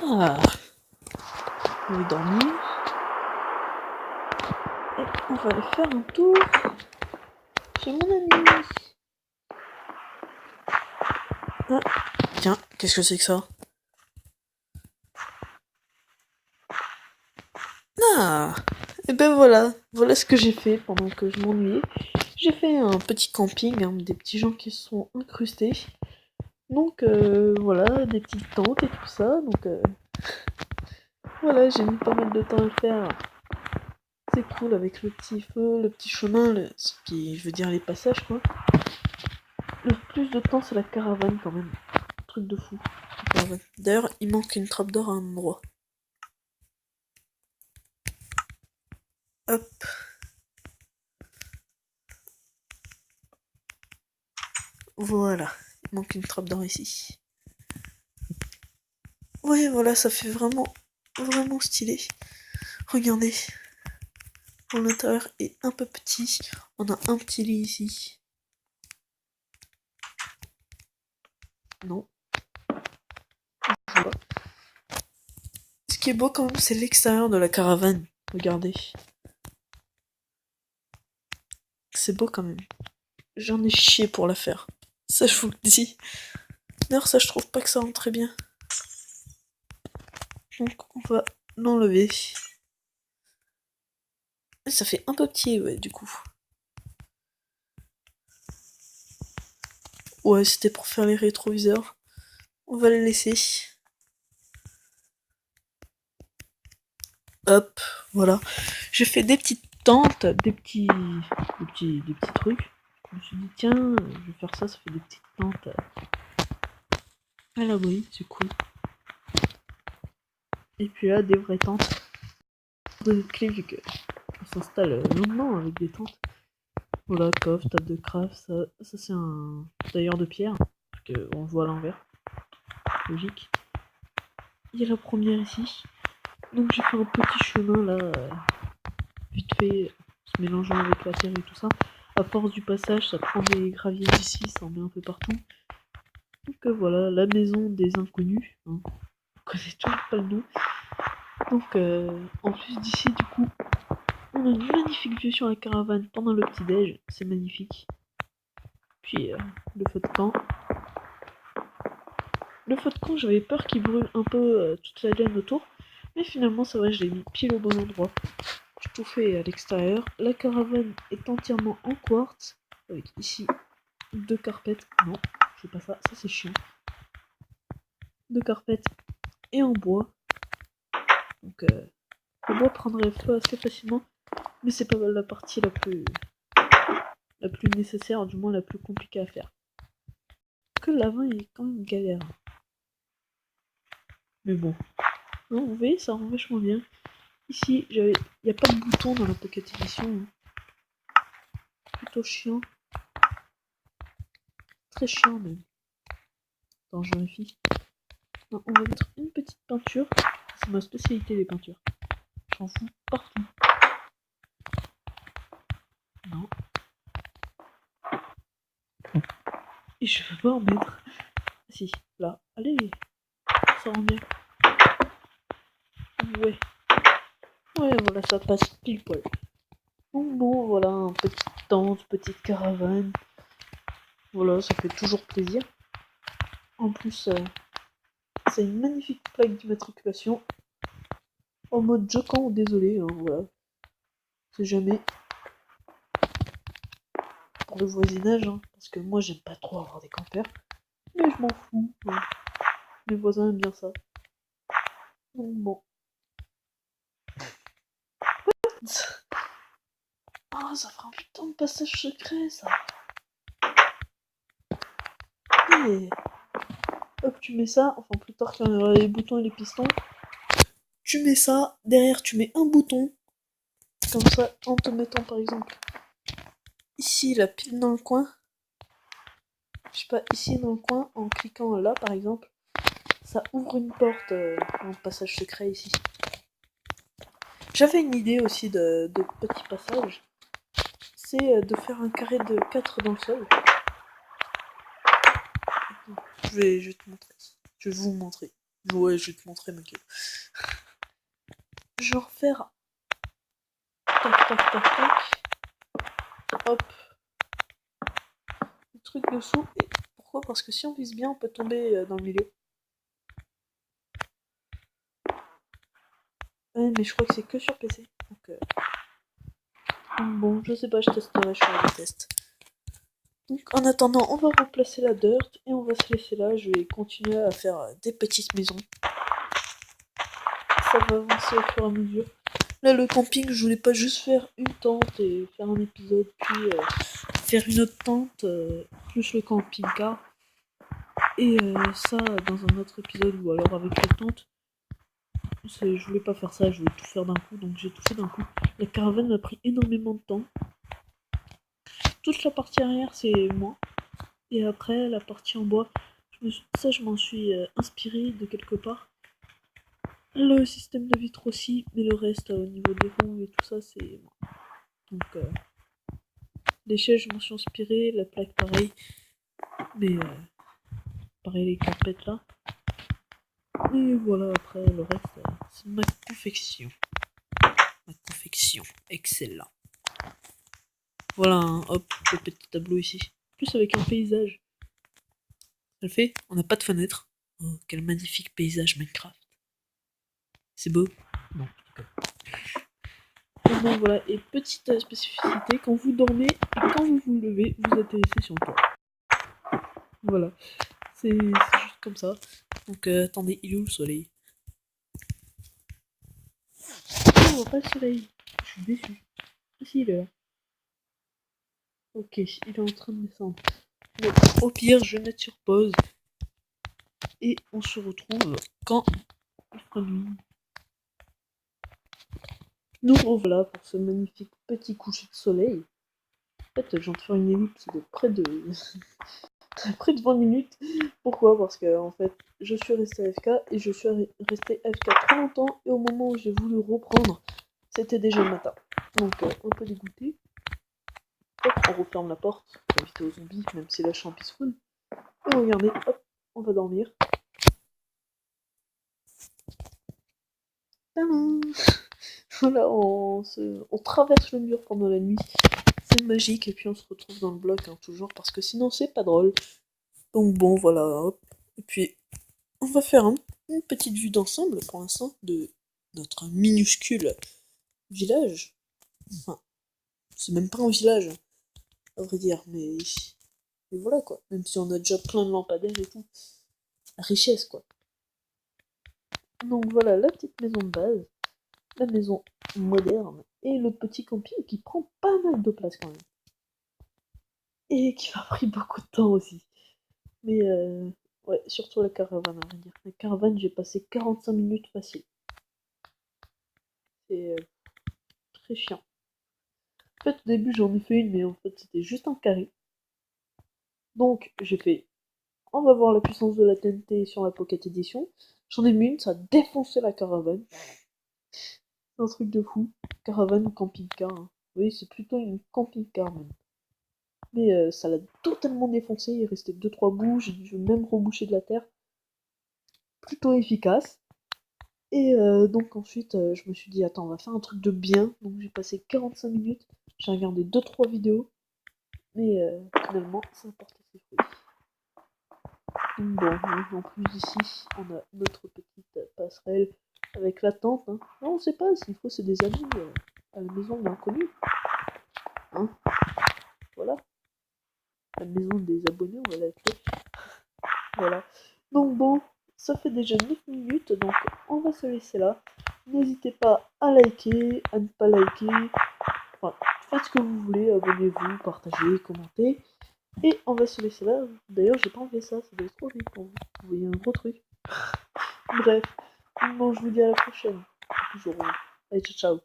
Ah, je vais dormir. Et on va aller faire un tour chez mon ami. Ah, tiens, qu'est-ce que c'est que ça? Ah, et ben voilà ce que j'ai fait pendant que je m'ennuyais. J'ai fait un petit camping, hein, des petits gens qui se sont incrustés. Donc voilà, des petites tentes et tout ça. Donc voilà, j'ai mis pas mal de temps à le faire. C'est cool avec le petit feu, le petit chemin, ce qui veut dire les passages quoi. Le plus de temps c'est la caravane quand même. Truc de fou. D'ailleurs, il manque une trappe d'or à un endroit. Hop. Voilà. Il manque une trappe d'or ici. Ouais, voilà, ça fait vraiment stylé. Regardez. L'intérieur est un peu petit. On a un petit lit ici. Non. Voilà. Ce qui est beau quand même, c'est l'extérieur de la caravane. Regardez. C'est beau quand même. J'en ai chié pour la faire. Ça, je vous le dis. D'ailleurs, ça, je trouve pas que ça rentre très bien. Donc, on va l'enlever. Ça fait un peu petit, ouais, du coup. Ouais, c'était pour faire les rétroviseurs. On va les laisser. Hop, voilà. J'ai fait des petites tentes, des petits trucs. Je me suis dit, tiens, je vais faire ça, ça fait des petites tentes à l'abri, c'est cool. Et puis là, des vraies tentes. De clés, vu qu'on s'installe longuement avec des tentes. Voilà, coffre, table de craft, ça c'est un tailleur de pierre, parce qu'on le voit à l'envers. Logique. Il y a la première ici. Donc j'ai fait un petit chemin là, vite fait, se mélangeant avec la terre et tout ça. À force du passage, ça prend des graviers d'ici, ça en met un peu partout. Donc voilà, la maison des inconnus. Hein. On connaît toujours pas le nom. Donc en plus d'ici, du coup, on a une magnifique vue sur la caravane pendant le petit-déj. C'est magnifique. Puis le feu de camp. Le feu de camp, j'avais peur qu'il brûle un peu toute la laine autour. Mais finalement, ça va, je l'ai mis pile au bon endroit. J'ai tout fait à l'extérieur. La caravane est entièrement en quartz. Avec ici 2 carpettes. Non, c'est pas ça, ça c'est chiant. 2 carpettes et en bois. Donc le bois prendrait feu assez facilement. Mais c'est pas la partie la plus nécessaire, du moins la plus compliquée à faire. Que l'avant est quand même galère. Mais bon. Non, vous voyez, ça rend vachement bien. Ici, il n'y a pas de bouton dans la Pocket Edition. Hein. Plutôt chiant. Très chiant même. Attends, je vérifie. Non, on va mettre une petite peinture. C'est ma spécialité, les peintures. J'en fous partout. Non. Et je veux pas en mettre. Si, là. Allez. Ça rend bien. Ouais. Ouais, voilà, ça passe pile poil. Donc bon, voilà, un petite tente, petite caravane. Voilà, ça fait toujours plaisir. En plus, c'est une magnifique plaque d'immatriculation. En mode joquant ou désolé, hein, voilà. C'est jamais pour le voisinage, hein, parce que moi j'aime pas trop avoir des campeurs. Mais je m'en fous. Hein. Les voisins aiment bien ça. Donc bon. Ah, ça fera un putain de passage secret, ça. Et hop, tu mets ça. Enfin, plus tard, quand il y aura les boutons et les pistons. Tu mets ça. Derrière, tu mets un bouton. Comme ça, en te mettant par exemple ici, la pile dans le coin. Je sais pas, ici dans le coin, en cliquant là par exemple, ça ouvre une porte en passage secret ici. J'avais une idée aussi de petit passage. C'est de faire un carré de 4 dans le sol. Je vais te montrer. Je vais vous montrer. Ouais, je vais te montrer, mec. Je vais refaire. Tac, tac, tac, tac. Hop. Le truc dessous. Et pourquoi? Parce que si on vise bien, on peut tomber dans le milieu. Ouais, mais je crois que c'est que sur PC. Donc, bon, je sais pas, je testerai, je ferai des tests. Donc en attendant, on va replacer la dirt et on va se laisser là. Je vais continuer à faire des petites maisons. Ça va avancer au fur et à mesure. Là, le camping, je voulais pas juste faire une tente et faire un épisode, puis faire une autre tente, plus le camping-car. Et ça dans un autre épisode, ou alors avec la tente. Je voulais pas faire ça, je voulais tout faire d'un coup, donc j'ai tout fait d'un coup. La caravane m'a pris énormément de temps. Toute la partie arrière, c'est moi. Et après, la partie en bois, je m'en suis inspiré de quelque part. Le système de vitre aussi, mais le reste, au niveau des roues et tout ça, c'est moi. Donc, les chaises, je m'en suis inspiré, la plaque, pareil. Mais, pareil, les carpettes là. Et voilà, après, le reste, c'est ma confection. Ma confection, excellent. Voilà, hop, le petit tableau ici. Plus avec un paysage. Ça le fait, on n'a pas de fenêtre. Oh, quel magnifique paysage Minecraft. C'est beau? Non. Donc voilà, et petite spécificité, quand vous dormez et quand vous vous levez, vous atterrissez sur le toit. Voilà, c'est juste comme ça. Donc attendez, il est où le soleil? Oh, on voit pas le soleil. Je suis déçu. Ah si, il est là. Ok, il est en train de descendre. Bon, au pire, je vais mettre sur pause. Et on se retrouve quand il fera nuit. Nous revoilà pour ce magnifique petit coucher de soleil. En fait, j'ai envie de faire une ellipse de près de... près de 20 minutes. Pourquoi? Parce que, en fait, je suis resté AFK et je suis resté AFK trop longtemps. Et au moment où j'ai voulu reprendre, c'était déjà le matin. Donc, un peu dégoûté. Hop, on referme la porte pour éviter aux zombies, même si là je suis en peaceful. Et regardez, hop, on va dormir. Tadam! Voilà, on traverse le mur pendant la nuit. C'est magique, et puis on se retrouve dans le bloc, hein, toujours, parce que sinon c'est pas drôle. Donc bon, voilà, hop. Et puis, on va faire une petite vue d'ensemble, pour l'instant, de notre minuscule village. Enfin, c'est même pas un village, à vrai dire, mais voilà, quoi. Même si on a déjà plein de lampadaires et tout. La richesse, quoi. Donc voilà, la petite maison de base, la maison moderne, et le petit camping qui prend pas mal de place quand même. Et qui m'a pris beaucoup de temps aussi. Mais ouais, surtout la caravane, à vrai dire. La caravane, j'ai passé 45 minutes facile. C'est très chiant. En fait, au début, j'en ai fait une, mais en fait, c'était juste un carré. Donc, j'ai fait, on va voir la puissance de la TNT sur la Pocket Edition. J'en ai mis une, ça a défoncé la caravane. C'est un truc de fou. Caravane ou camping-car, hein. Oui, c'est plutôt une camping-car même. Mais ça l'a totalement défoncé, il restait 2-3 bouts, j'ai dû même reboucher de la terre. Plutôt efficace. Et donc ensuite, je me suis dit, attends, on va faire un truc de bien. Donc j'ai passé 45 minutes, j'ai regardé 2-3 vidéos, mais finalement, ça a porté ses fruits. Donc bon, en plus ici, on a notre petite passerelle avec la tente. Hein. Non, on sait pas, s'il faut, c'est des amis à la maison de l'inconnu. Hein, voilà. La maison des abonnés, on va l'appeler. Voilà. Donc bon, ça fait déjà 9 minutes, donc on va se laisser là. N'hésitez pas à liker, à ne pas liker. Enfin, faites ce que vous voulez, abonnez-vous, partagez, commentez. Et on va se laisser là. D'ailleurs, j'ai pas enlevé ça, ça doit être trop vite pour vous. Vous voyez un gros truc. Bref. Bon, je vous dis à la prochaine. Toujours. Allez, ciao, ciao.